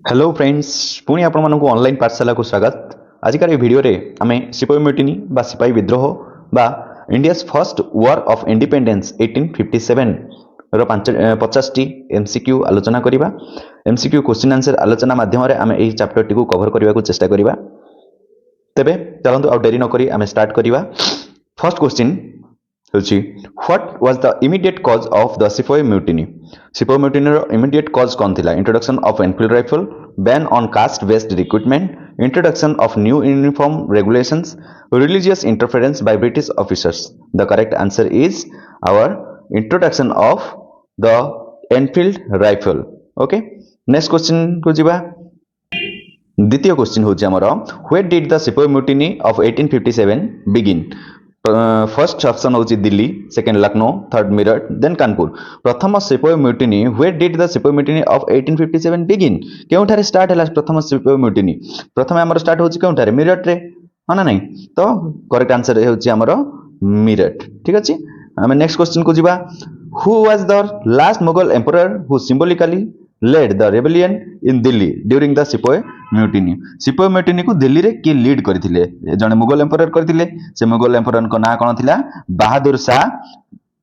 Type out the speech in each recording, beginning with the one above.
Hello friends पुणी आपण मानक ऑनलाइन पाठशाला को स्वागत। आजिकार वीडियो रे आमे सिपाही म्यूटिनी बा सिपाही विद्रोह बा India's first war of independence 1857 रो 50 टी एमसीक्यू आलोचना करिबा। एमसीक्यू क्वेश्चन आंसर आलोचना माध्यम रे आमे एही चैप्टर टी को कवर करबा को चेष्टा करिबा। तेबे चलंतु आ डेरी न करी आमे स्टार्ट करिबा। First question What was the immediate cause of the Sepoy Mutiny? Sepoy Mutiny row immediate cause कौन थिला? Introduction of Enfield rifle, ban on caste-based recruitment, introduction of new uniform regulations, religious interference by British officers. The correct answer is our introduction of the Enfield rifle. Okay. Next question को जिबा। द्वितीय question होची हमरो Where did the Sepoy Mutiny of 1857 begin? First option होची Delhi, second Lucknow, third Meerut, then Kanpur. प्रथम सिपाही mutiny where did the सिपाही mutiny of 1857 begin? केउठारे स्टार्ट हला प्रथम सिपाही म्यूटिनी? प्रथम हमर स्टार्ट होची केउठारे? मेरठ रे, हां ना नहीं? तो करेक्ट आंसर होची हमरो मेरठ। ठीक अछि। हम नेक्स्ट क्वेश्चन को जिबा। Who was the last Mughal emperor who symbolically led the rebellion in Delhi during the Sepoy Mutiny? Sepoy Mutiny को दिल्ली रे के लीड करथिले? जने मुगल एम्परर करथिले। से मुगल एम्परर को ना कोन थिला? बहादुर शाह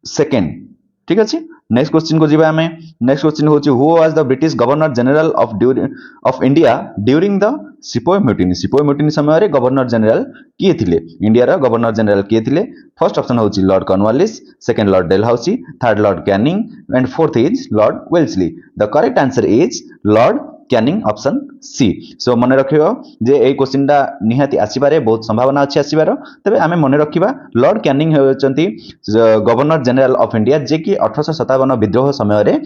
सेकंड। ठीक अछि। नेक्स्ट क्वेश्चन को जिबा हमें। नेक्स्ट क्वेश्चन होची who was the British governor general of India during the sepoy mutiny? Sepoy mutiny समय रे गवर्नर जनरल किए थिले? इंडिया रा गवर्नर जनरल किए थिले? फर्स्ट ऑप्शन होची lord Cornwallis, second lord Dalhousie, third lord Canning and fourth is lord Wellesley. The correct answer is lord Canning option C. So मन रखियो जे ए क्वेश्चन दा निहाती आसीबारे बहुत संभावना अछि आसीबार। तबे आमे मन रखिबा लॉर्ड कैनिंग होचंती गवर्नर जनरल ऑफ इंडिया जे कि 1857 विद्रोह समय रे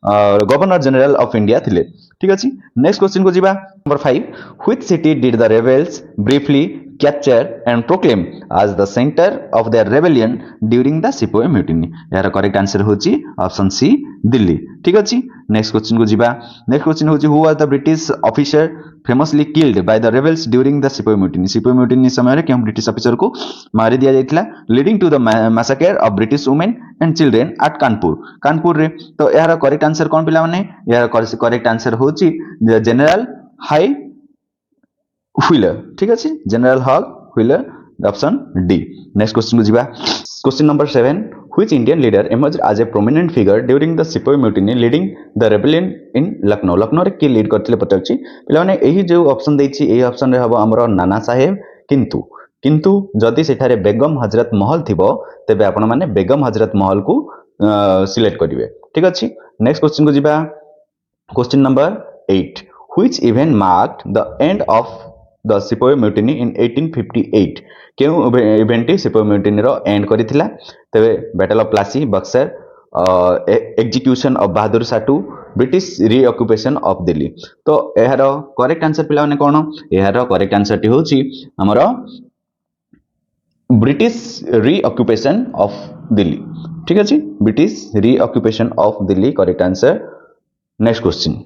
गवर्नर जनरल ऑफ इंडिया थिले। ठीक अछि। नेक्स्ट क्वेश्चन को जिबा। Number 5 which city did the rebels briefly capture and proclaim as the center of their rebellion during the Sepoy Mutiny? यार करेक्ट आंसर होची ऑप्शन सी दिल्ली। ठीक अछि। नेक्स्ट क्वेश्चन को जिबा। नेक्स्ट क्वेश्चन होची who was the British officer famously killed by the rebels during the Sepoy Mutiny? Sepoy Mutiny समय रे केम British officer को मारि दिया जायतिला leading to the massacre of British women and children at Kanpur. Kanpur रे। तो यार करेक्ट आंसर कोन पिला माने? यार करेक्ट आंसर होची जनरल हाई व्हीलर। ठीक अछि। General Hugh Wheeler option D. Next question को जिबा। Question number 7 which Indian leader emerged as a prominent figure during the Sepoy Mutiny leading the rebellion in Lucknow? Lucknow रे के lead करथिले पचारछि पिला माने एही जो ऑप्शन दैछि एही ऑप्शन रे हबो हमरो नाना साहेब। किंतु जदि सेठारे बेगम हजरत महल थिबो तेबे आपण माने बेगम हजरत महल को सिलेक्ट करिवे। ठीक अछि। नेक्स्ट क्वेश्चन को जिबा। Question number 8 which event marked the end of the Sepoy Mutiny in 1858? केउ इवेंट सिपोय म्यूटिनी रो एंड करिथिला? तबे battle of Plassey, Buxar, execution of Bahadur Shah two, British reoccupation of Delhi. तो एहारो करेक्ट आंसर पिला माने कोन? एहारो करेक्ट आंसर टी होची हमरो ब्रिटिश रीऑक्युपेशन ऑफ दिल्ली। ठीक अछि। British reoccupation of Delhi correct answer. Next question.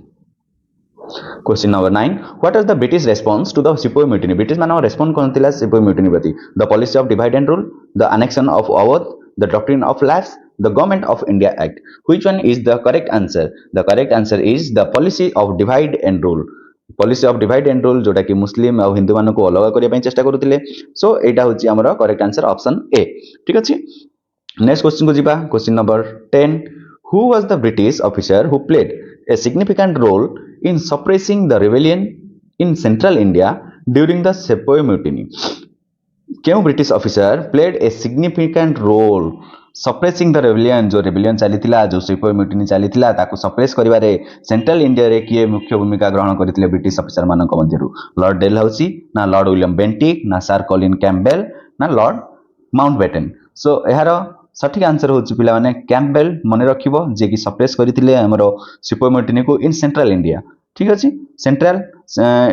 Question number 9 what was the British response to the Sepoy Mutiny? British मानो रेस्पोंड कोन थिला Sepoy Mutiny प्रति? The policy of divide and rule, the annexion of Awadh, the doctrine of lapse, the government of India act. Which one is the correct answer? The correct answer is the policy of divide and rule. policy of divide and rule जोटा कि मुस्लिम और हिंदू मानको अलग करिया पई चेष्टा करूतिले। सो एटा होची हमरो करेक्ट आंसर ऑप्शन ए। ठीक अछि। नेक्स्ट क्वेश्चन को जिबा। Question number 10 who was the British officer who played a significant role in suppressing the rebellion in central India during the Sepoy Mutiny? क्यों British officer played a significant role suppressing the rebellion? जो rebellion चलीथिला, जो sepoy mutiny चलीथिला ताको suppress करिवारे central India रे किए मुख्य भूमिका ग्रहण करथिले ब्रिटिश ऑफिसर मानक मध्यरु? लॉर्ड डेलहाउसी ना लॉर्ड विलियम बेंटिक ना सर कॉलिन कैम्पबेल ना लॉर्ड माउंटबेटन? सो एहारो सठिक आंसर होची पिला माने कैम्पबेल मने रखिबो जे कि सप्रेस करिथिले हमरो सिपोय म्यूटिनी को इन सेंट्रल इंडिया। ठीक अछि। सेंट्रल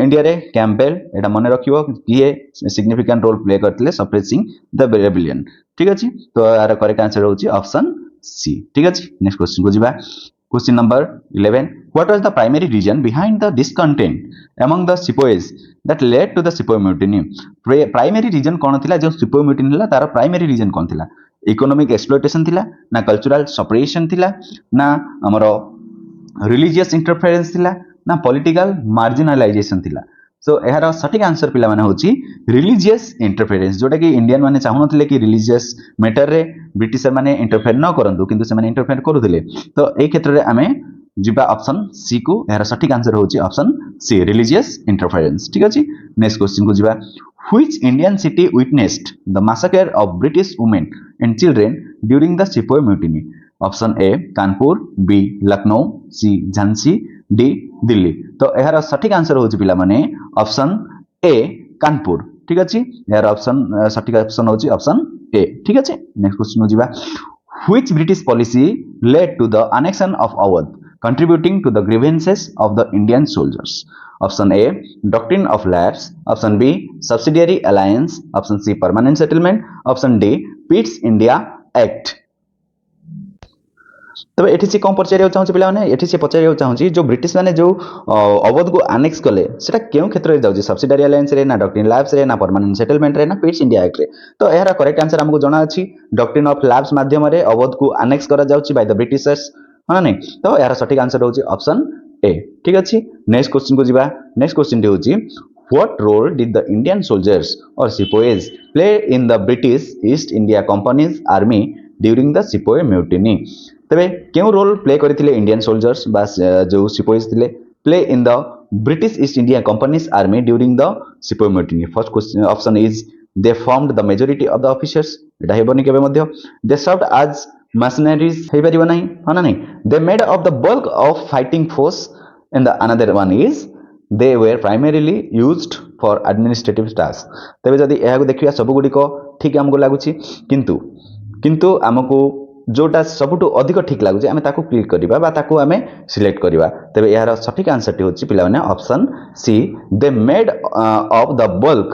इंडिया रे कैम्पबेल एटा मने रखिबो किए सिग्निफिकेंट रोल प्ले करथिले सप्रेसिंग द रेबेलियन। ठीक अछि। तो यार करेक्ट आंसर होची ऑप्शन सी। ठीक अछि। नेक्स्ट क्वेश्चन को जिबा। Question number 11 what was the primary reason behind the discontent among the sepoys that led to the Sepoy Mutiny? Primary reason कोन थिला जो सिपोय म्यूटिनी हला तार प्राइमरी रीजन कोन थिला? इकोनॉमिक एक्सप्लॉयटेशन थिला ना कल्चरल सेपरेशन थिला ना हमरो रिलीजियस इंटरफेरेंस थिला ना पॉलिटिकल मार्जिनालाइजेशन थिला। सो यार सठिक आंसर पिला माने होची रिलीजियस इंटरफेरेंस, जोटा कि इंडियन माने चाहुनथिले कि रिलीजियस मैटर रे ब्रिटिशर माने इंटरफेयर न करंतु, किंतु से माने इंटरफेयर करूथिले। तो एई क्षेत्र रे आमे जिबा ऑप्शन सी को, यार सठिक आंसर होची ऑप्शन सी रिलीजियस इंटरफेरेंस। ठीक अछि, नेक्स्ट क्वेश्चन को जिबा which Indian city witnessed the massacre of British women and children during the sepoy mutiny? Option A Kanpur, B Lucknow, C Jhansi, D Delhi. तो यार सठिक आंसर होची पिला माने ऑप्शन ए कानपुर। ठीक अछि, यार ऑप्शन सठिक ऑप्शन होची ऑप्शन ए। ठीक अछि, नेक्स्ट क्वेश्चन हो जिबा which British policy led to the annexation of Awadh contributing to the grievances of the Indian soldiers? Option A doctrine of lapse, option B subsidiary alliance, option C permanent settlement, option D Pitt's India Act। तबे एठी से कौन पचारिया चाहूँ पिला माने, एठी से पचारिया चाहूँ जो ब्रिटिश माने जो अवध को आनेक्स कले सेटा केउ क्षेत्र रे जाउची, सब्सिडियरी अलायंस रे ना डॉक्ट्रिन लैब्स रे ना परमानेंट सेटलमेंट रे ना पिट्स इंडिया एक्ट रे? तो एहारा करेक्ट आंसर हमको जणा अछि डॉक्ट्रिन ऑफ लैब्स माध्यम रे अवध को आनेक्स करा जाउची बाय द ब्रिटिशर्स, हां नहीं? तो एहारा सठिक आंसर होची ऑप्शन ए। ठीक अछि, नेक्स्ट क्वेश्चन को जिबा। नेक्स्ट क्वेश्चन दी होची what role did the Indian soldiers or sepoys play in the British East India Company's army during the Sepoy mutiny? तबे क्यों रोल प्ले करथिले इंडियन सोल्जर्स बा जो सिपोइज थिले play in the British East India companies army during the sepoy mutiny? First question option is they formed the majority of the officers, एटा हेबनी केबे मध्य। दे served as mercenaries, हे परिबो नाही, हां ना नहीं? दे made of the bulk of fighting force, and the another one is they were primarily used for administrative task. तबे जदी एहा को देखिया सब गुडी को ठीक हमको लागुची, किंतु हमको जोटा सबुठु अधिक ठीक लागुचे आमे ताकू क्लिक करिबा बा ताकू आमे सिलेक्ट करिबा। तबे यार सठिक आंसर टी होची पिला माने option C they made of the bulk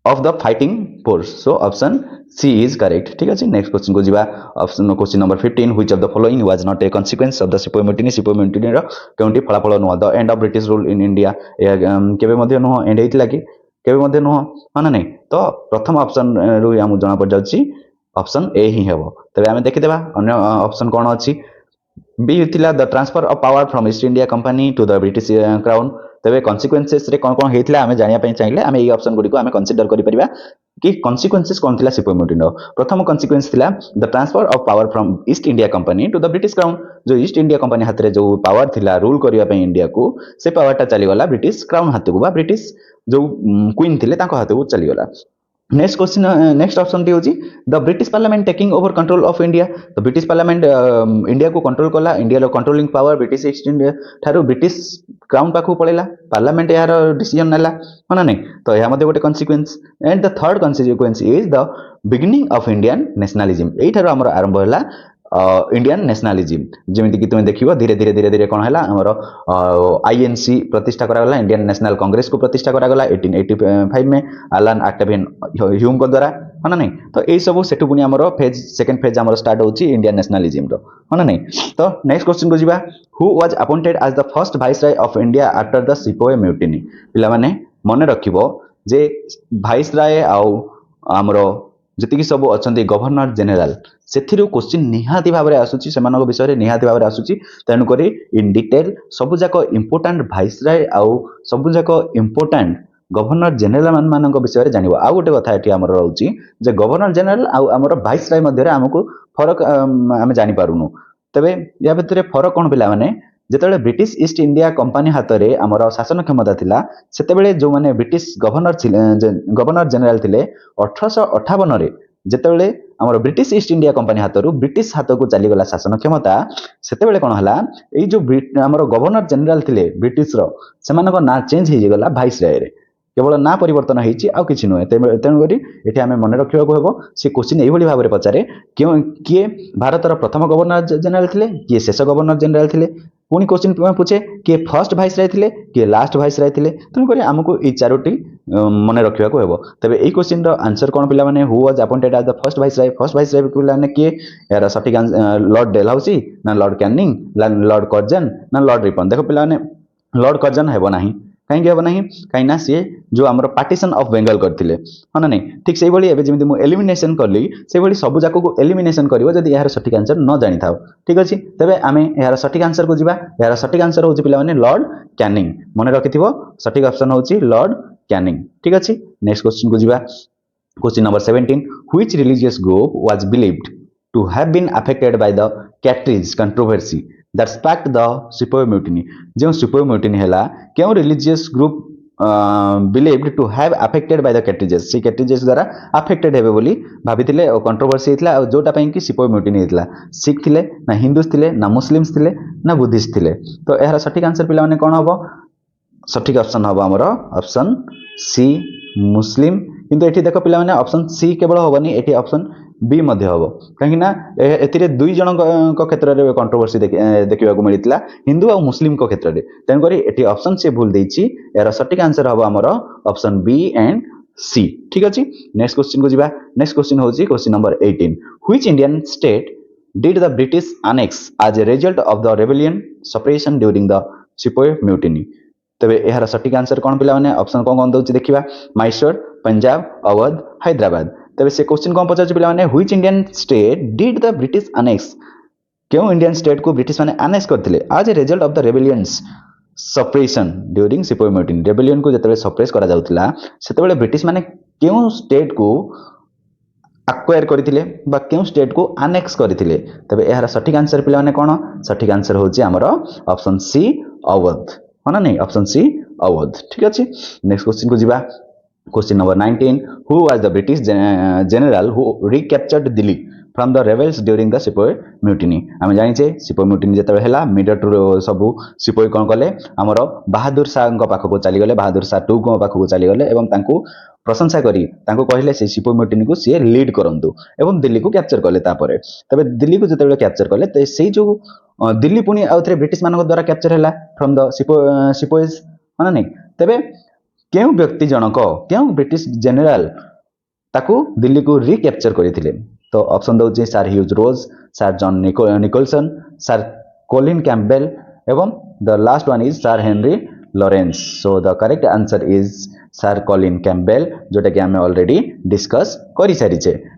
of the fighting force. So option C is correct. ठीक अछि, नेक्स्ट क्वेश्चन को जिबा। Option question number 15 which of the following was not a consequence of the sepoy mutiny? Sepoy mutiny रो केउंटी फलाफल नुह the end of British rule in India, केबे मध्ये नुह एंड हेतिला कि केबे मध्ये नुह, हां ना नहीं? तो प्रथम ऑप्शन रु हम जणा पड़ जाउची ऑप्शन ए ही हेबो। तबे आमे देखि देबा अन्य ऑप्शन कोन अछि। बी हिथिला the transfer of power from East India company to the British crown. तबे कॉन्सिक्वेंसेस रे कोन कोन हेतिला आमे जानिया पई चाहिले आमे ई ऑप्शन गुडी को आमे कंसीडर करि परिबा कि कॉन्सिक्वेंसेस कोन थिला सिपोय म्यूटिनी रो। प्रथम कॉन्सिक्वेंस थिला the transfer of power from East India company to the British crown. जो ईस्ट इंडिया कंपनी हाथ रे जो पावर थिला रूल करिया पई इंडिया को, से पावरटा चली गला ब्रिटिश क्राउन हाथ को बा ब्रिटिश जो क्वीन थिले ताको हाथ को चली गला। नेक्स्ट क्वेश्चन, नेक्स्ट ऑप्शन टी होची the British parliament taking over control of India. तो ब्रिटिश पार्लियामेंट इंडिया को कंट्रोल कला, इंडिया रो controlling power British East India थारो ब्रिटिश क्राउन पाखु पळेला, पार्लियामेंट यार डिसीजन नेला, हां नहीं? तो या मध्ये गोटे consequence. And the third consequence is the beginning of Indian nationalism. एई थारो हमर आरंभ होला इंडियन नेशनलिज्म, जेमिति कि तुम देखिबो धीरे धीरे धीरे धीरे कोन हला हमर आईएनसी प्रतिष्ठा करा गला, इंडियन नेशनल कांग्रेस को प्रतिष्ठा करा गला 1885 में अलान ऑक्टेवियन ह्यूम को द्वारा, हां नहीं? तो एई सब सेटु पुनी हमर फेज सेकंड फेज हमर स्टार्ट होची इंडियन नेशनलिज्म रो, हां नहीं? तो नेक्स्ट क्वेश्चन को जिबा who was appointed as the first viceroy of India after the sepoy mutiny? पिला माने मने रखिबो जे वाइसरॉय आउ हमरो जतिकि सब अछंती गवर्नर जनरल सेथिरु क्वेश्चन निहाती भाबरे आसुची, सेमानक विषय रे निहाती भाबरे आसुची। तेनु करी इन डिटेल सब जाको इंपोर्टेंट वाइसरॉय आउ सब जाको इंपोर्टेंट गवर्नर जनरल मानक विषय रे जानिबो। आ गोटे कथा एठी हमर रहउची जे गवर्नर जनरल आउ हमर वाइसरॉय मध्ये रे हमकु फरक हम जानि पारुनु। तबे या भितरे फरक कोन पिला माने जेतेबेले ब्रिटिश ईस्ट इंडिया कंपनी हाथ रे हमर शासन क्षमता थिला, सेतेबेले जो माने ब्रिटिश गवर्नर जनरल थिले 1858 रे जेतेबेले हमर ब्रिटिश ईस्ट इंडिया कंपनी हाथरू ब्रिटिश हाथ को चली गला शासन क्षमता, सेतेबेले कोन हला एई जो हमर गवर्नर जनरल थिले ब्रिटिश रो सेमानक ना चेंज हे गला वाइसरॉय रे, केवल ना परिवर्तन होईची आ किछि नुहे। तेणु करी एठी हमें मन रखिबा को हेबो से क्वेश्चन एई भली भाबरे पचारे किए भारतर प्रथम गवर्नर जनरल थिले, किए शेष गवर्नर जनरल थिले, पुणी क्वेश्चन पूछे किए फर्स्ट वाइसरॉय थिले, किए लास्ट वाइसरॉय थिले। तेणु करी हमको ई चारोटी मन रखिबा को हेबो। तबे एई क्वेश्चन रो आंसर कोन पिला माने who was appointed as the first viceroy? First viceroy पिला माने किए? यार सठिक लॉर्ड डेलहाउसी ना लॉर्ड कैनिंग ना लॉर्ड कर्जन ना लॉर्ड रिपन? देखो पिला माने लॉर्ड कर्जन हेबो नाही, कहीं हम ना कहीं सी जो आम पार्टीशन ऑफ बेंगल करते हाँ ना नहीं ठीक से भाई जमी मुझे एलिमिनेशन कली से भाई सब जाक को एलिमिनेशन कर जब यार सठिक आंसर न जानी था ठीक अच्छे तेज आम यार सठिक आंसर को जावा यार सठिक आंसर हूँ पे लॉर्ड कैनिंग मन रखि सठिक ऑप्शन हूँ लॉर्ड कैनिंग ठीक अच्छे नेक्स्ट क्वेश्चन को जावा question number 17 which religious group was believed to have been affected by the Cartridge controversy that sparked the Sepoy mutiny जो Sepoy mutiny है क्यों religious group believed to have affected by the Cartridges से Cartridges द्वारा affected हेबे बोली भाबिथिले controversy हेतला जोटा पई कि Sepoy mutiny हेतला सिख थिले ना हिंदूस थिले ना मुस्लिम्स थिले ना बुद्धिस्ट थिले तो यार सठिक आंसर पिला माने कोन हबो सठिक ऑप्शन हम आमर ऑप्शन सी मुस्लिम किंतु एठी देख पिला माने ऑप्शन सी केवल होबनी एठी ऑप्शन बी मध्ये होबो काहे ना एथिरे दुई जन को क्षेत्र रे कंट्रोवर्सी देखिबा को मिलितला हिंदू और मुस्लिम को क्षेत्र रे तन करी एठी ऑप्शन से भूल देछि यार सठिक आंसर होबो आमर ऑप्शन बी एंड सी ठीक अछि नेक्स्ट क्वेश्चन को जिबा नेक्स्ट क्वेश्चन होछि question number 18 which Indian state did the British annex as a result of the rebellion suppression during the Sepoy mutiny तबे यार सठिक आंसर कौन पिला माने ऑप्शन कौन दउछि देखिबा मैसूर पंजाब अवध हैदराबाद तबे से क्वेश्चन कौन पचार पिला माने which Indian state did the British annex क्यों इंडियन स्टेट को ब्रिटिश माने अनेक्स करथिले as a result of the rebellion's suppression during sepoy mutiny rebellion को जतबे सप्रेस करा जाउतला सेतबेले ब्रिटिश माने क्यों स्टेट को अक्वायर करथिले बा क्यों स्टेट को अनेक्स करथिले तबे यार सठिक आंसर पिला माने कोन सठिक आंसर होछि हमर ऑप्शन सी अवध है ना नहीं ऑप्शन सी अवध ठीक अच्छे नेक्स्ट क्वेश्चन को जीवा question number 19 who was the British general who recaptured Delhi from the rebels during the sepoy mutiny आम जानिछे सिपोय म्यूटिनी जेतबे हैला मिडर सब सिपोय कोन कले हमर बहादुर शाह को पाखको चली गले बहादुर शाह 2 को पाखको चली गले एवं तांको प्रशंसा करी तांको कहले से सिपोय म्यूटिनी को सी लीड करंतु एवं दिल्ली को कैप्चर कले तापरे तबे दिल्ली को जेतबे कैप्चर कले ते सेही जो दिल्ली पुणी आउथरे ब्रिटिश मानक द्वारा कैप्चर हैला फ्रॉम द सिपोयज माने नहीं तबे केउ व्यक्ति जनक केउ ब्रिटिश जनरल ताकू दिल्ली को रिकैप्चर करथिले तो ऑप्शन दउछि sir Hugh Rose sir John Nicholson sir Colin Campbell एवं the last one is sir Henry Lawrence so the correct answer is sir Colin Campbell जोटा कि आम ऑलरेडी डिस्कस कर सारी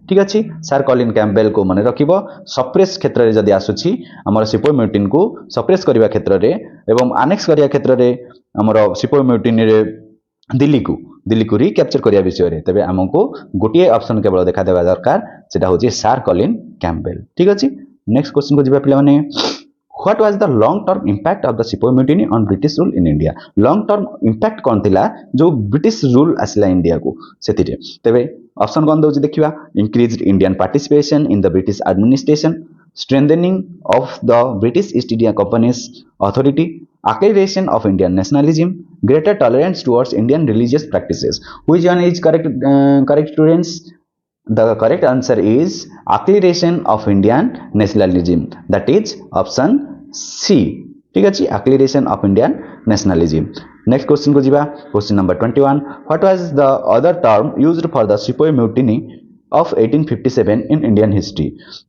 ठीक अच्छे सर कॉलिन कैम्पबेल को मन रखिबो सप्रेस क्षेत्र रे जदि आसुछि हमर सिपोय म्यूटिन को सप्रेस करबा क्षेत्र रे एवं अनेक्स करबा क्षेत्र रे हमर सिपोय म्यूटिन रे दिल्ली को रिकैप्चर करबा विषय रे तबे हमको गोटे ऑप्शन केवल देखा देबा दरकार सेटा होछि सर कॉलिन कैम्पबेल ठीक अछि नेक्स्ट क्वेश्चन को जिबा पिला माने What was the long term impact of the Sepoy mutiny on British rule in India? Long term impact कौन थिला जो ब्रिटिश रूल आसिला इंडिया को सेतिरे तबे ऑप्शन कौन दउछि देखिबा increased Indian participation in the British administration strengthening of the British East India Company's authority acceleration of Indian nationalism greater tolerance towards Indian religious practices which one is correct students the correct answer is acceleration of Indian nationalism that is option C ठीक अछि acceleration of Indian nationalism next question को जिबा question number 21 what was the other term used for the Sepoy mutiny of 1857 in Indian history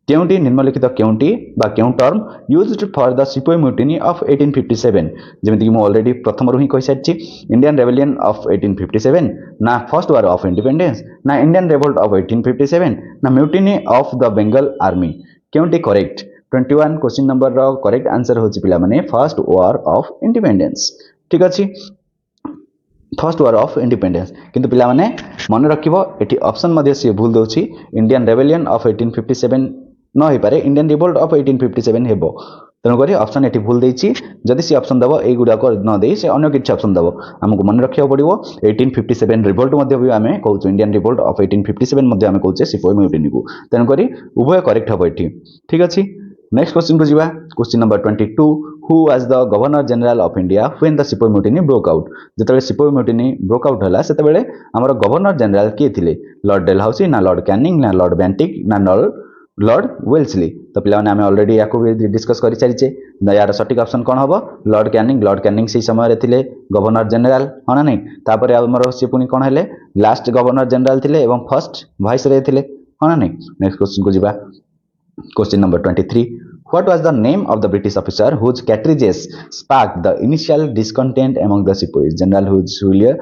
केउंटी निम्नलिखित केउंटी बा केउ term used for the Sepoy mutiny of 1857 जेमिति कि मो already प्रथम रु ही कहि सारछि इंडियन रेबेलियन ऑफ 1857 ना फर्स्ट वार ऑफ इंडिपेंडेंस ना इंडियन रिवोल्ट ऑफ 1857 ना mutiny of the Bengal army केउंटी करेक्ट 21 क्वेश्चन नंबर रो करेक्ट आंसर होछि पिला माने फर्स्ट वार ऑफ इंडिपेंडेंस ठीक अछि फर्स्ट वार ऑफ इंडिपेंडेंस किंतु पिला माने मन रखिबो एठी ऑप्शन मध्ये से भूल दोछि इंडियन रेबेलियन ऑफ 1857 न होई पारे इंडियन रिवोल्ट ऑफ 1857 हेबो तनो करी ऑप्शन एठी भूल देछि जदि से ऑप्शन दबो एई गुडा को न देई से अन्य किछ ऑप्शन दबो हमको मन रखियो पड़िबो 1857 रिवोल्ट मध्ये भी हमें कहउछु इंडियन रिवोल्ट ऑफ 1857 मध्ये हमें कहउचे सिपोय म्यूटिनी को तनो करी उभय करेक्ट हबो एठी ठीक अछि नेक्स्ट क्वेश्चन को जिबा question number 22 who was the governor general of India when the Sepoy mutiny broke out जेतबे सिपोय म्यूटिनी ब्रोक आउट हला सेतबेले हमर गवर्नर जनरल के थिले लॉर्ड डेलहाउसी ना लॉर्ड कैनिंग ना लॉर्ड बेंटिक ना लॉर्ड वेल्सली तो पिला माने हमें ऑलरेडी याको भी डिस्कस करि सारिचे यार सटीक ऑप्शन कोन हबो लॉर्ड कैनिंग से समय रे थिले गवर्नर जनरल हना नहीं तापर हमर से पुनी कोन हेले लास्ट गवर्नर जनरल थिले एवं फर्स्ट वाइस रे थिले हना नहीं नेक्स्ट क्वेश्चन को जिबा question number 23 What was the name of the British officer whose cartridges sparked the initial discontent among the sepoys? General Hughes Villiers,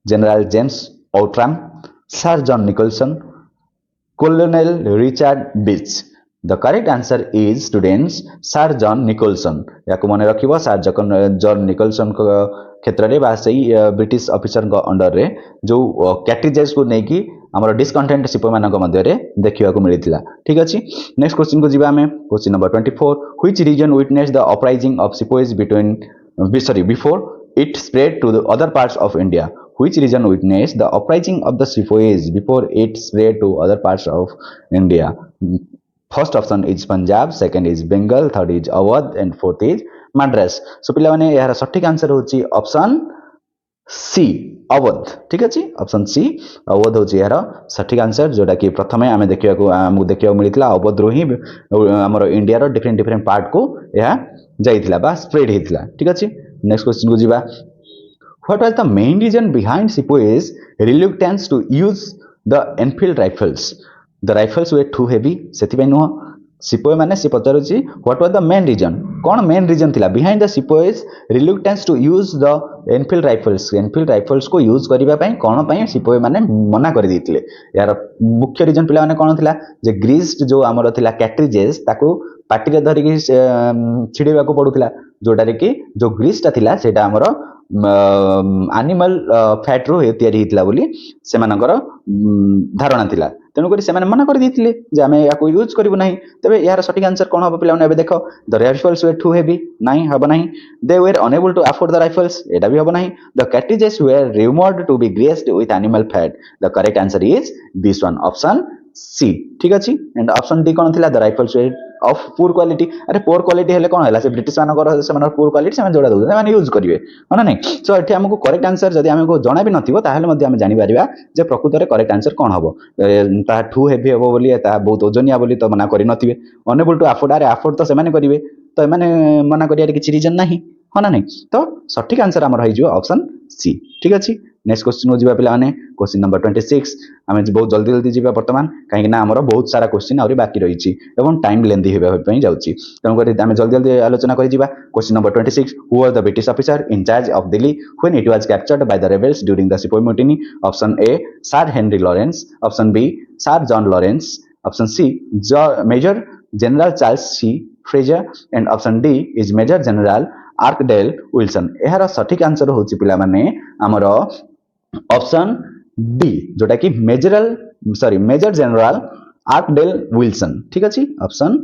General James Outram, Sir John Nicholson, Colonel Richard Beach. The correct answer is students Sir John Nicholson. याको मन रखिबो sir John Nicolson को क्षेत्र रे बा सही British officer को under रे जो कैट्रिजेस को नेकी हमर डिस्कंटेंट सिपाही मानक मध्य रे देखिबा को मिलिथिला ठीक अछि नेक्स्ट क्वेश्चन को जिबा हमें question number 24 which region witnessed the uprising of sipahis before it spread to the other parts of India. Which region witnessed the uprising of the sepoys before it spread to other parts of India? First option is Punjab, second is Bengal, third is Awadh, and fourth is Madras. So पिला माने यार सटीक answer होची option सी अवध ठीक अछि option सी अवध होची यार सटीक आंसर जोटा कि प्रथमे आमे देखिया मिलितला अवध रो ही हमर इंडिया रो डिफरेंट पार्ट को या जाइथिला बा स्प्रेड हेतिला ठीक अछि नेक्स्ट क्वेश्चन को जीवा What was the main reason behind Sepoys' reluctance to use the Enfield rifles? The rifles were too heavy. सेतिबे नुह सिपोय माने से पचारुची what was the main reason? कौन main reason थिला behind the Sepoys' reluctance to use the Enfield rifles? Enfield rifles को use करिबा पई कोन पई sepoy माने मना कर दिथिले यार मुख्य रीजन पिला माने कोन थिला जे ग्रीस्ड जो हमर थिला कैट्रिजेस ताको पार्टी रे धरि कि छिडेबा को पडुथिला जोटा रे कि जो ग्रीसटा थिला सेटा हमर एनिमल फैट रो तयारी हितला बोली सेमानकर धारणा थिला तेणु करी सेमाने मना कर दिथिले जे आमे याको यूज करिवो नाही तबे यार सटीक आंसर कोन हबो पिला एबे देखो the rifles were too heavy नाही हबो नाही they were unable to afford the rifles एटा भी हबो नाही the cartridges were removed to be greased with animal fat the correct answer is this one option C ठीक अछि एंड ऑप्शन डी कोन थिला the rifles were of poor quality अरे poor quality हेले कोन हैला से ब्रिटिश मानकर से पुअर क्वालिटी से जोड़ा दउ माने यूज करिवे माने नै सो एठी हमको करेक्ट आंसर जदी हमको जणा भी नथिबो ताहेले मध्ये हम जानि परिबा जे प्रकृत रे करेक्ट आंसर कोन हबो ता टू हेवी हबो बोली ता बहुत ओजनिया बोली तो मना करि नथिबे अनेबल टू अफोर्ड अरे अफोर्ड तो से माने करिवे तो माने मना करिया किछि रीजन नाही हना नै तो सटीक आंसर हमर होई जो ऑप्शन सी ठीक अछि नेक्स्ट क्वेश्चन हो जिबा पिला माने क्वेश्चन नंबर 26 हमें बहुत जल्दी जिबा वर्तमान काहे ना हमर बहुत सारा क्वेश्चन आउरी बाकी रही छी एवं टाइम लेंदी हेबा पई जाउची तन करी हमें जल्दी आलोचना करि जिबा question number 26 who was the British officer in charge of Delhi when it was captured by the rebels during the sepoy mutiny option A sir Henry Lawrence option B sir John Lawrence option C major general Charles C Fraser and option D is major general Archdale Wilson एहार सटीक answer होची पिला माने हमर option D जोटा कि major general Archdale Wilson ठीक अछि ऑप्शन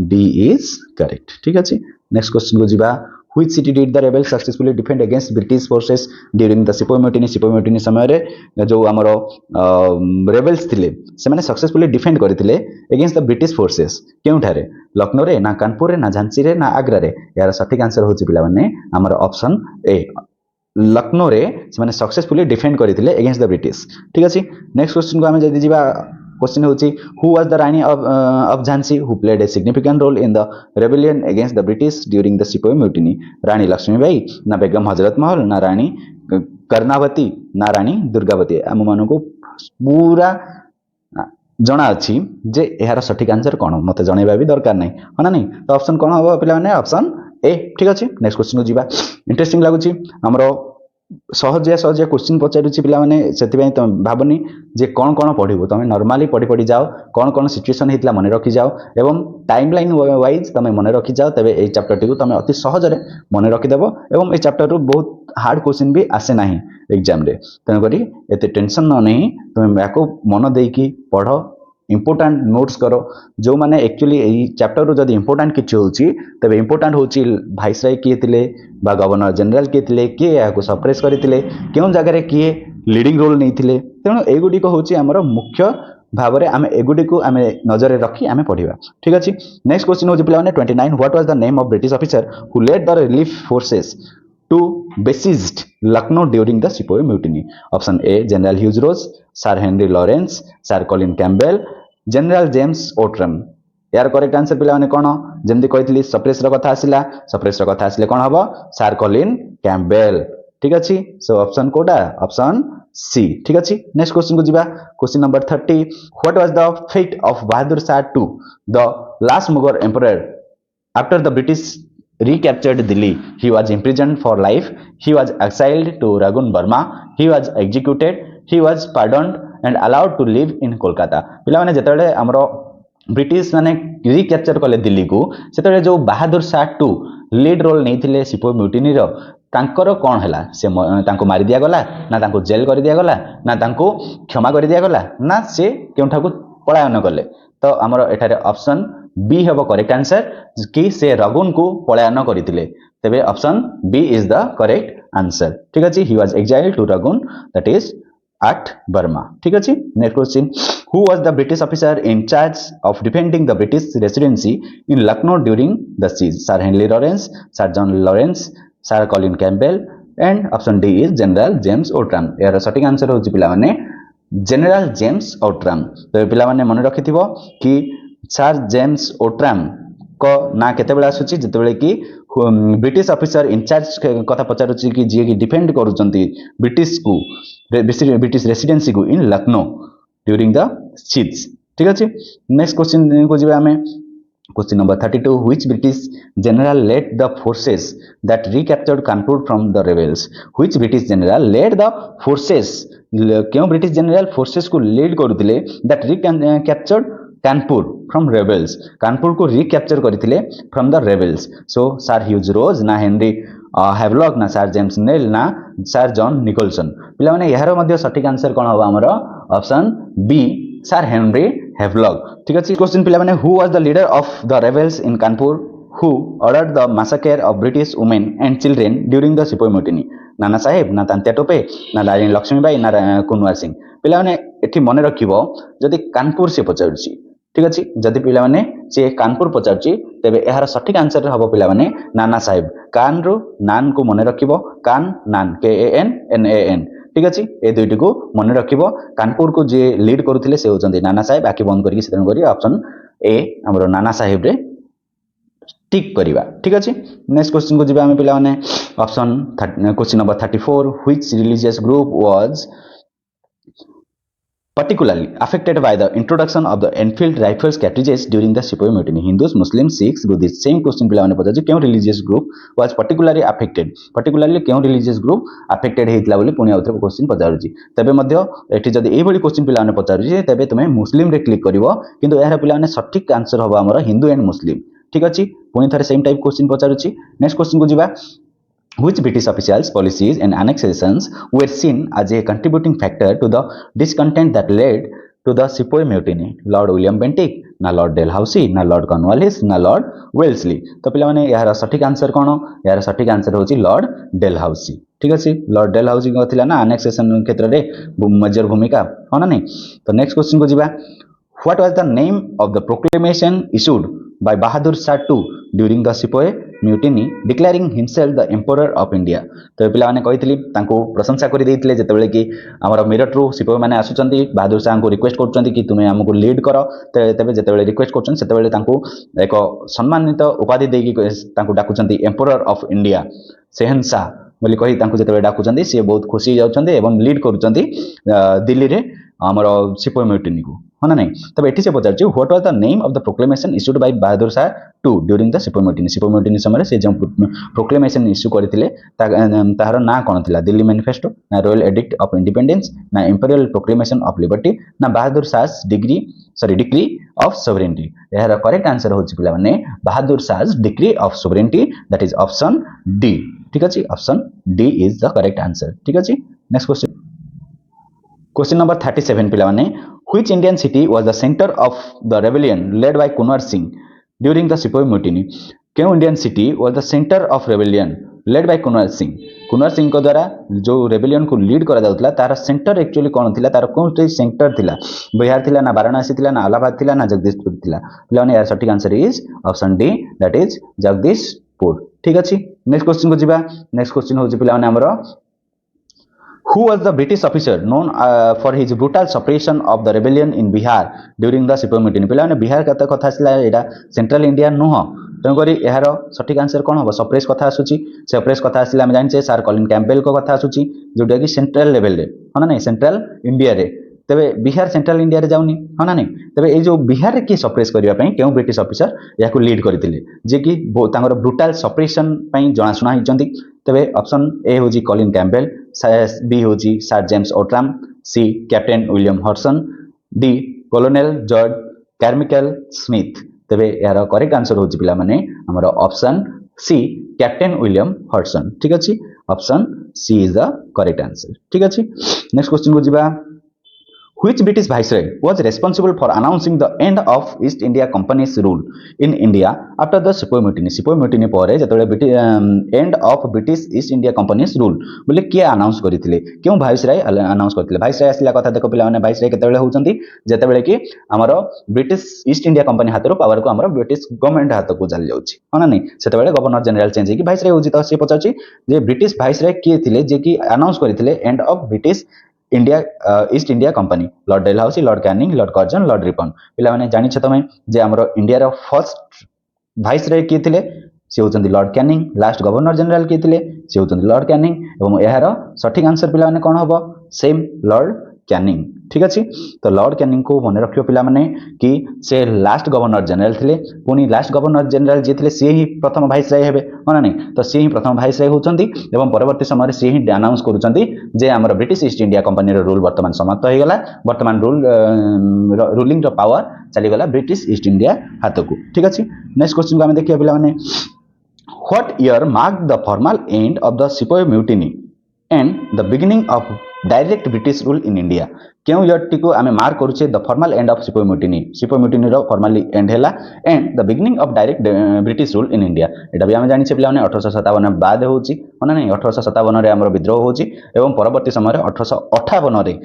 डी इज करेक्ट ठीक अछि नेक्स्ट क्वेश्चन को जिबा which city did the rebels successfully defend against British forces during the sepoy mutiny समय रे जो हमरो रेबल्स थिले से माने सक्सेसफुली डिफेंड करथिले अगेंस्ट द ब्रिटिश फोर्सेस केउ ठारे लखनऊ रे ना कानपुर रे ना झांसी रे ना आगरा रे यार सटीक आंसर होची पिला माने हमर ऑप्शन ए लखनऊ रे से माने सक्सेसफुली डिफेंड करथिले अगेंस्ट द ब्रिटिश ठीक अछि नेक्स्ट क्वेश्चन को हम जदी जिबा क्वेश्चन होची who was the Rani of Jhansi who played a significant role in the rebellion against the British during the sepoy mutiny Rani Lakshmibai ना बेगम हजरत महल ना रानी कर्णावती ना रानी दुर्गावती हम मानको पूरा जना अछि जे एहार सटीक आंसर कोन मते जणैबा भी दरकार नै हना नै तो ऑप्शन कोन हबो पिला माने ऑप्शन ए ठीक अछि नेक्स्ट क्वेश्चन को जिबा इंटरेस्टिंग लागुची हमरो सहजिया क्वेश्चन पचारुची पिला माने सेति तुम भाबनी जे कौन कौन पढ़िबो तुम नॉर्मली पढ़ी जाओ कौन कौन सिचुएशन हेतला मन रखी जाओ एवं टाइमलाइन वाइज तुम मन रखी जाओ तबे ए चैप्टर टी को तुम अति सहज रे मन रखी देबो एवं ए चैप्टर रो बहुत हार्ड क्वेश्चन भी आसे नाही एग्जाम रे तन करी एते टेंशन न नहीं तुम याको मन देकी पढ़ो इंपोर्टेंट नोट्स करो जो माने एक्चुअली एई चैप्टर रो जदी इंपोर्टेंट किछ होची तबे इंपोर्टेंट होची भाइसराय किए थिले बा गवर्नर जनरल किए थिले के याको सप्रेस करिथिले केउ जगह रे किए लीडिंग रोल नै थिले तेणु एगुडी को होची हमर मुख्य भाबरे आमे एगुडी को आमे नजर रे रखी आमे पढिबा ठीक अछि नेक्स्ट क्वेश्चन होची पिला माने 29 what was the name of British officer who led the relief forces to besieged Lucknow during the Sepoy Mutiny. Option A, General Hughes Ross, Sir Henry Lawrence, Sir Colin Campbell, General James Outram. यार correct answer पिला माने कोन जेमदी कहितली suppress रो कथा आसिले कोन हबो sir Colin Campbell ठीक अछि so option कोडा option C ठीक अछि नेक्स्ट क्वेश्चन को जिबा question number 30 what was the fate of Bahadur Shah II the last Mughal emperor After the British recaptured Delhi, he was imprisoned for life. He was exiled to Rangoon, Burma. He was executed. He was pardoned and allowed to live in Kolkata. पिलाने जेतबेले हमरो British माने recapture कले दिल्ली को सेतबेले जो बहादुर Shah to lead role नहीं sepoy mutiny रो तांकर कौन हैला से तांको मारि दिया गला ना तांको जेल कर दिया गला ना तांको क्षमा कर दिया गला ना से केउठा को पलायन कले तो हमरो एठारे ऑप्शन बी हेबो करेक्ट आंसर कि से रगुन को पलायन करथिले तबे option B is the correct answer ठीक अछि he was exiled to Rangoon that is at Burma ठीक अछि next question who was the British officer in charge of defending the British residency in Lucknow during the siege Sir Henry Lawrence Sir John Lawrence Sir Colin Campbell and option D is General James Outram यार सटीक answer होछि पिला माने General James Outram तो पिला माने मन रखिथिबो कि Sir James Outram को ना केतेबेला आसुछि जेतेबेले कि ब्रिटिश ऑफिसर इंचार्ज कथा पचारुछि कि जे कि डिफेंड करूचंती ब्रिटिश को ब्रिटिश रेसिडेंसी को in Lucknow during the siege ठीक अछि नेक्स्ट क्वेश्चन को जिबा हमें question number 32 which British general led the forces that recaptured Kanpur from the rebels which British general led the forces क्यों ब्रिटिश जनरल फोर्सेस को lead करूतिले that recaptured Kanpur from rebels Kanpur को recapture करथिले from the rebels so sir Hugh Rose ना Henry Havelock ना sir James Neill ना sir John Nicholson पिला माने यार मध्ये सटीक आंसर कोन होबा हमरो option B sir Henry Havelock ठीक अछि क्वेश्चन पिला माने who was the leader of the rebels in Kanpur who ordered the massacre of British women and children during the sepoy mutiny Nana Sahib ना तांत्या टोपे ना रानी लक्ष्मीबाई ना कुनवर सिंह पिला माने एठी मने रखिबो जदि कानपुर से पचाउछि ठीक अछि जदि पिला माने से कानपुर पचाउछि तबे एहार सटीक आंसर हबो पिला माने नाना साहेब कान रो नान को मने रखिबो कान नान के A N N A N ठीक अछि ए दुइटी को मने रखिबो कानपुर को जे लीड करूथिले से होचंदी नाना साहेब आखि बंद करिक सेतन करी ऑप्शन ए हमरो नाना साहेब रे टिक करिवा ठीक अछि नेक्स्ट क्वेश्चन को जिबा हम पिला माने option question number 34 which religious group was particularly affected by the introduction of the Enfield rifles cartridges during the Sepoy Mutiny. Hindus, Muslims, Sikhs, Buddhists. Same question पिला माने पचाछि केउ religious group was particularly affected. Particularly केउ religious group affected हेतला बोली पुनी आउथरे question पचारुछि. तबे मध्ये एठी जदि एई भली क्वेश्चन पिला माने पचारुछि तबे तुमे मुस्लिम रे क्लिक करिवो किंतु एहार पिला माने सटीक आंसर होबा हमर हिंदू एंड मुस्लिम ठीक अछि पुनी थरे सेम टाइप क्वेश्चन पचारुछि. नेक्स्ट क्वेश्चन को जिबा which British officials, policies and annexations were seen as a contributing factor to the discontent that led to the Sepoy Mutiny? Lord William Bentinck, ना Lord Dalhousie, ना Lord Cornwallis, ना Lord Wellesley. तो पिला माने यार सटीक आंसर कोन यार सटीक आंसर होची Lord Dalhousie ठीक अछि Lord Dalhousie को थिला ना annexation क्षेत्र रे मेजर भूमिका हो ना नहीं. तो नेक्स्ट क्वेश्चन को जिबा what was the name of the proclamation issued by Bahadur Shah II during the Sepoy Mutiny declaring himself the Emperor of India? तो पिला माने कहितली तांको प्रशंसा करि देइतले जेतेबेले कि हमर मेरठ रो सिपोई माने आसुचंती बहादुर शाह को रिक्वेस्ट करचंती कि तुमे हमको लीड करो तबे जेतेबेले रिक्वेस्ट करचन सेतेबेले तांको एक सम्मानित उपाधि देकी तांको डाकुचंती एम्परर ऑफ इंडिया शहंशाह बोली कहि तांको जेतेबेले डाकुचंती से बहुत खुशी जाउचंती एवं लीड करूचंती दिल्ली रे हमर सिपोई म्यूटिनी को होना नहीं तब एठी से पचारछि what was the name of the proclamation issued by Bahadur Shah II during the sepoy mutiny समय से जो प्रोक्लेमेशन इश्यू करथिले तार ना कोन थिला दिल्ली मैनिफेस्टो ना रॉयल एडिक्ट ऑफ इंडिपेंडेंस ना इंपीरियल प्रोक्लेमेशन ऑफ लिबर्टी ना Bahadur Shah decree of sovereignty यार करेक्ट आंसर होछि पिला माने Bahadur Shah decree of sovereignty that is option D ठीक अछि option D is the correct answer ठीक अछि नेक्स्ट क्वेश्चन नंबर 37 पिला माने which Indian city was the center of the rebellion led by Kunwar Singh during the Sepoy Mutiny? क्यों Indian city was the center of rebellion led by Kunwar Singh? Kunwar Singh को द्वारा जो rebellion को lead करा जाउतला तार centre actually कोन थिला तार कोन centre थिला बिहार थिला ना वाराणसी थिला ना इलाहाबाद थिला ना जगदीशपुर थिला पिलाने यार सटीक answer is option D that is Jagdishpur ठीक अछि नेक्स्ट क्वेश्चन को जिबा नेक्स्ट क्वेश्चन होछि पिलाने हमरो who was the British officer known for his brutal suppression of the rebellion in Bihar during the Sepoy Mutiny? पिला ने बिहार कथा कथा आसला एटा सेंट्रल इंडिया नुह तेणुकरी यार सटीक आंसर कौन हम सप्रेस कथा आसूची सप्रेस कथा आसला आम जाने सर कॉलिन कैम्पबेल को कथा आसूची जोटा कि सेंट्रल लेवल रे हाँ ना नहीं सेंट्रल इंडिया रे तेबे बिहार सेंट्रल इंडिया रे जाउनी हाँ ना नहीं तेबे ए जो बिहार रे की सप्रेस करिया पई केउ ब्रिटिश ऑफिसर याकू लीड करथिले जे कि तांगर ब्रुटल सप्रेशन पई जणासुना हिचंती तेबे ऑप्शन ए होजी कॉलिन कैम्पबेल बी होजी sir James Outram C captain William Hodson D colonel George Carmichael Smyth तेबे यार करेक्ट आंसर होची पिला माने हमर option C captain William Hodson ठीक अछि option C is the correct answer ठीक अछि नेक्स्ट क्वेश्चन को जिबा Which British viceroy was responsible for announcing the end of East India Company's rule in India after the Sepoy Mutiny? Sepoy Mutiny ପରେ ଯେତେବେଳେ end of British East India Company's rule बोले किए announce କରିଥିଲେ କେଉଁ ଭାଇସରାय announce କରିଥିଲେ ଭାଇସରାय ଆସିଲା କଥା ଦେଖ ପିଲାମାନେ ଭାଇସରାय କେତେବେଳେ होउचंती ଯେତେବେଳେ कि ଆମର ବ୍ରିଟିଶ ଇଷ୍ଟ ଇଣ୍ଡିଆ କମ୍ପାନୀ ହାତରୁ ପାୱାର को ଆମର ବ୍ରିଟିଶ ଗଭର୍ଣ୍ଣମେଣ୍ଟ ହାତକୁ ଚାଲି ଯାଉଛି ହଁ ନା ନାହିଁ ସେତେବେଳେ ଗଭର୍ଣ୍ଣର ଜେନେରାଲ ଚେଞ୍ଜ ହେଇକି ଭାଇସରାय ହେଉଛି ତ ସେ ପଚାରୁଛି ଯେ ବ୍ରିଟିଶ ଭାଇସରାय କିଏ ଥିଲେ ଯେ କି अनाउंस କରିଥିଲେ end of British India east India company Lord Dalhousie Lord Canning Lord Curzon Lord Ripon पिला माने जानि छ तमे जे हमरो इंडिया रो फर्स्ट वाइसराय किए थिले से होचंदी Lord Canning last governor general किए थिले से होचंदी लॉर्ड कैनिंग एवं एहार सठिक आंसर पिला माने कोन हबो सेम लॉर्ड कैनिंग ठीक अछि तो लॉर्ड कैनिंग को मने रखियो पिला माने कि से लास्ट गवर्नर जनरल थिले पुनी लास्ट गवर्नर जनरल जे थिले से ही प्रथम वाइसराय हेबे होना नहीं तो से ही प्रथम वाइसराय होचंदी एवं परवर्ती समय से ही अनाउंस करूचंदी जे हमर ब्रिटिश ईस्ट इंडिया कंपनी रो रूल वर्तमान समाप्त हो गेला वर्तमान रूलिंग रो पावर चली गेला ब्रिटिश ईस्ट इंडिया हाथ को ठीक अछि नेक्स्ट क्वेश्चन को हम देखियो पिला माने what year mark the formal end of the sepoy mutiny and the beginning of direct British rule in India क्यों ईयर टी को आमे मार्क करूचे the formal end of sepoy mutiny रो फॉर्मली एंड हैला and the beginning of direct British rule in India एटा भी आमे जानि छे पिला माने 1857 बाद होउची माने नहीं 1857 रे हमर विद्रोह होउची एवं परवर्ती समय रे 1858 रे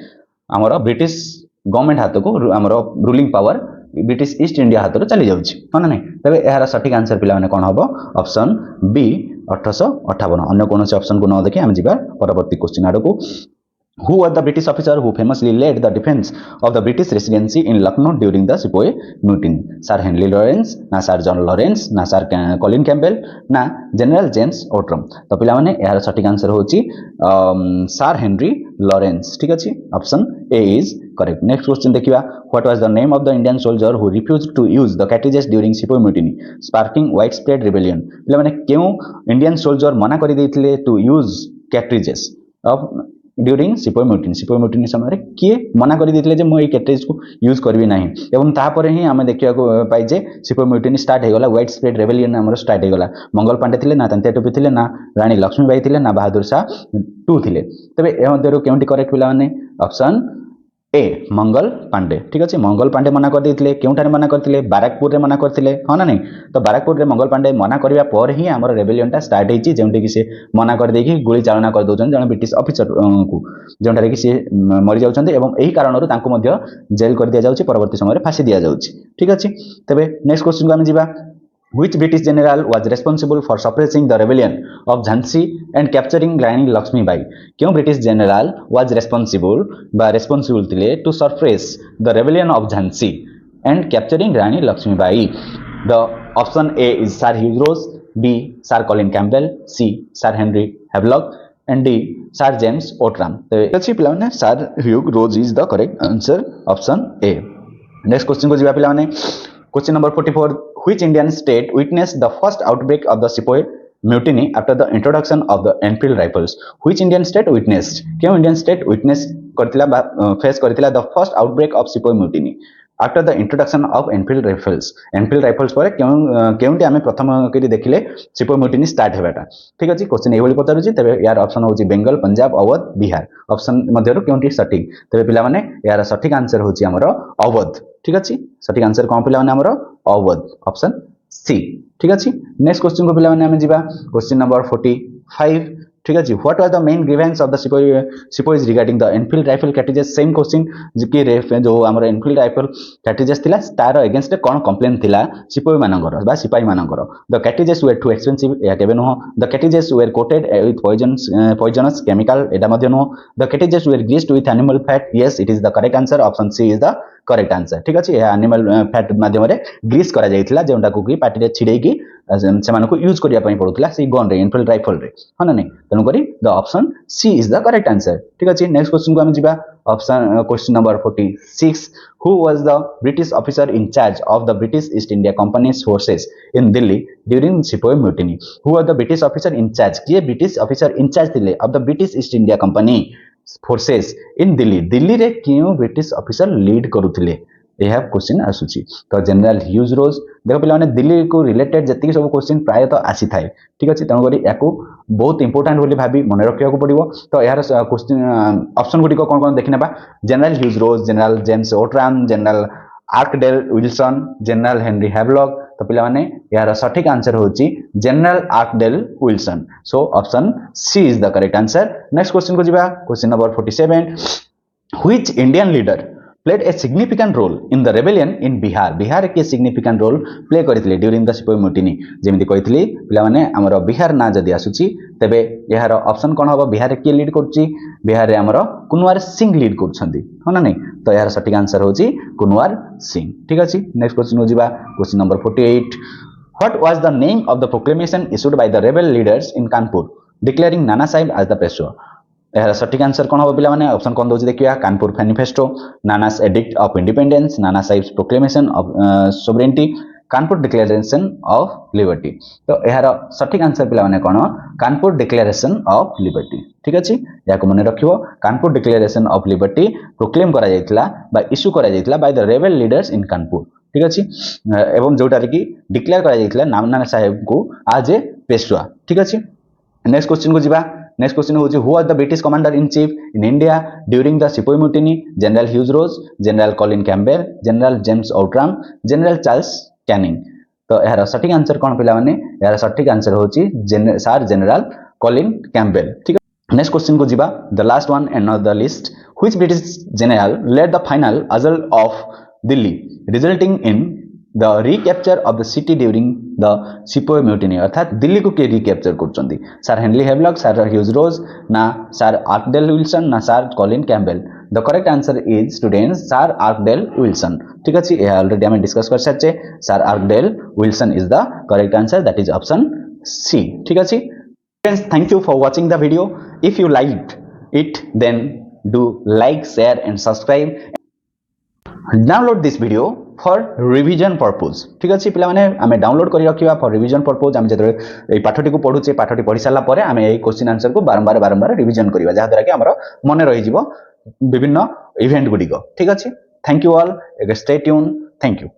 हमर ब्रिटिश गवर्नमेंट हाथ को हमर ruling power British East India हाथ चली जाउची माने नहीं तबे एहार सठिक आंसर पिला माने कोन हबो ऑप्शन बी 1858 अन्य कोनोसी ऑप्शन को न देखि हम जिबा परवर्ती क्वेश्चन आडो को Who was the British officer who famously led the defense of the British residency in Lucknow during the Sepoy Mutiny? Sir Henry Lawrence, ना Sir John Lawrence, ना Sir Colin Campbell, ना General James Outram. तो पिला माने यार सटीक answer होची Sir Henry Lawrence ठीक अछि option A is correct. Next question देखिबा what was the name of the Indian soldier who refused to use the cartridges during Sepoy Mutiny sparking widespread rebellion? पिला माने क्यों इंडियन सोल्जर मना करि दैथिले to use cartridges of during sepoy mutiny समय किए मना कर देते जे मुझे कैटरेज को यूज करी ना एवं तापर ही आम देखा पाई जे सिपोय म्यूटिनी स्टार्ट होगा वाइड स्प्रेड रेबेलियन आम स्टार्ट होगा मंगल पांडे थे ना तांत्या टोपी थे ना रानी लक्ष्मीबाई थे ना बहादुर शाह टू थे तेज ए केउंटी करेक्ट पिला माने ऑप्शन ए मंगल पांडे ठीक अच्छे मंगल पांडे मना कर देते क्योंठार मना करते बाराकपुर मना करते हाँ ना नहीं तो बाराकपुर में मंगल पांडे मना करने पर ही आम रेबेलियन स्टार्ट होती जो कि सी मना कर देकी गोली चालना कर दौरान जन ब्रिटिश ऑफिसर को जोठार कि सी मरी जाउछन्ते एवं एही कारणरू तांको मध्य जेल कर दिया जाउछि परवर्ती समय रे फांसी दिया जाउछि ठीक अछि तबे नेक्स्ट क्वेश्चन को हम जिबा Which British general was responsible for suppressing the rebellion of Jhansi and capturing Rani Lakshmi Bai? क्यों British general was responsible ଥିଲେ to suppress the rebellion of Jhansi and capturing Rani Lakshmi Bai? The option A is Sir Hugh Ross, B Sir Colin Campbell, C Sir Henry Havelock and D Sir James Outram. तो अच्छी पिलाने Sir Hugh Ross is the correct answer option A. Next question को जिबा पिलाने question number 44 which Indian state witnessed the first outbreak of the Sepoy mutiny after the introduction of the Enfield rifles? Which Indian state witnessed? क्यों Indian state witness करथिला face करथिला the first outbreak of Sepoy mutiny after the introduction of Enfield rifles? Enfield rifles पर केउंटी आमे प्रथम करी देखिले Sepoy mutiny start हेबाटा ठीक अछि क्वेश्चन एभली पचारुछि तबे यार ऑप्शन होछि बेंगल पंजाब अवध बिहार ऑप्शन मध्यरु केउंटी सठिक तबे पिला माने यार सठिक आंसर होछि हमरो अवध ठीक अछि सठिक आंसर कोन पिला माने हमरो अवध ऑप्शन सी ठीक अछि नेक्स्ट क्वेश्चन को पिला माने हम जिबा क्वेश्चन नंबर 45 ठीक अछि what was the main grievance of the sepoys regarding the Enfield rifle cartridges same question कि जो हमर एनफील्ड राइफल कैटेजेस थिला तार अगेंस्ट कोन कंप्लेन थिला सिपोइ मानकर बा सिपाही मानकर the cartridges were too expensive या केबे no the cartridges were coated with poisonous chemical एटा मध्ये no the cartridges were greased with animal fat yes it is the correct answer option C is the correct answer ठीक अछि animal fat माध्यम रे Greece करा जायतिला जेंटा को कि party रे छिड़े की से मानको यूज करिया पई पडुतला से गन रे इनफिल्ड राइफल रे ह ना नै तनु करी the option C is the correct answer ठीक अछि नेक्स्ट क्वेश्चन को हम जिबा option question number 46 who was the British officer in charge of the British East India Company's forces in Delhi during Sepoy mutiny who was the British officer in charge किए British officer in charge थिले of the British East India Company forces in Delhi Delhi रे क्यों British officer lead करूथिले यह question आसुची तो general Hugh रोज देखो पिला माने दिल्ली को रिलेटेड जति सब क्वेश्चन प्राय तो आसी थाए ठीक अछि तनो करी याकू बहुत इंपोर्टेंट बोली भाबी मने रखिया को पड़िबो तो यार क्वेश्चन ऑप्शन गुडी को कोन देखिनेबा general Hugh Rose general James Outram general Archdale Wilson general Henry Havelock तो पिला माने यार सटीक आंसर होची general Archdale Wilson so option C is the correct answer next question को जिबा question number 47 which Indian leader played a significant role in the rebellion in Bihar Bihar के significant role play करितले during the Sepoy mutiny जेमिति कहितली पिला माने हमरो बिहार ना जदी आसुची तबे यार ऑप्शन कोन होबो बिहार के लीड करची बिहार रे हमरो कुनवार सिंह लीड करछंदी हो ना नै तो यार सटीक आंसर होची कुनवार सिंह ठीक अछि नेक्स्ट क्वेश्चन हो जिबा question number 48 what was the name of the proclamation issued by the rebel leaders in Kanpur declaring Nana Sahib as the Peshwa यार सटीक आंसर कोन हो पिला माने ऑप्शन कोन दोछि देखिया Kanpur manifesto Nana's edict of independence Nana Sahib's proclamation of sovereignty Kanpur declaration of liberty तो यार सटीक आंसर पिला माने कोन कानपुर डिक्लेरेशन ऑफ लिबर्टी ठीक अछि याको मने रखिबो Kanpur declaration of liberty proclaim करा जायतिला बा इशू करा जायतिला by the rebel leaders in Kanpur ठीक अछि एवं जोटा कि डिक्लेयर करा जायतिला नाना साहेब को आज ए पेशवा ठीक अछि नेक्स्ट क्वेश्चन को जिबा Next question is who was the British commander in chief in India during the Sepoy mutiny? General Hugh Ross, General Colin Campbell, General James Outram, General Charles Canning. तो यार सटीक आंसर कौन पिला माने यार सटीक आंसर होची सर जनरल कॉलिन कैम्पबेल ठीक है नेक्स्ट क्वेश्चन को जिबा the last one and not the list which British general led the final assault of Delhi resulting in the recapture of the city during the Sepoy mutiny अर्थात दिल्ली को के recapture करचंदी sir Henry Havelock sir Hugh Rose ना sir Archdale Wilson ना sir Colin Campbell the correct answer is students sir Archdale Wilson ठीक अछि ए already हम डिस्कस कर सच्चे sir Archdale Wilson is the correct answer that is option C ठीक अछि friends thank you for watching the video if you liked it then do like share and subscribe download this video for revision purpose ठीक अछि पिला माने हमें download करि रखिबा for revision purpose हम जेतरे ए पाठटी को पढुचे पाठटी पढि साला परे हमें ए क्वेश्चन आंसर को बारंबार रिविजन करिबा जहा द्वारा कि हमरो मने रहि जिवो विभिन्न इवेंट गुडी को ठीक अछि thank you all stay tune thank you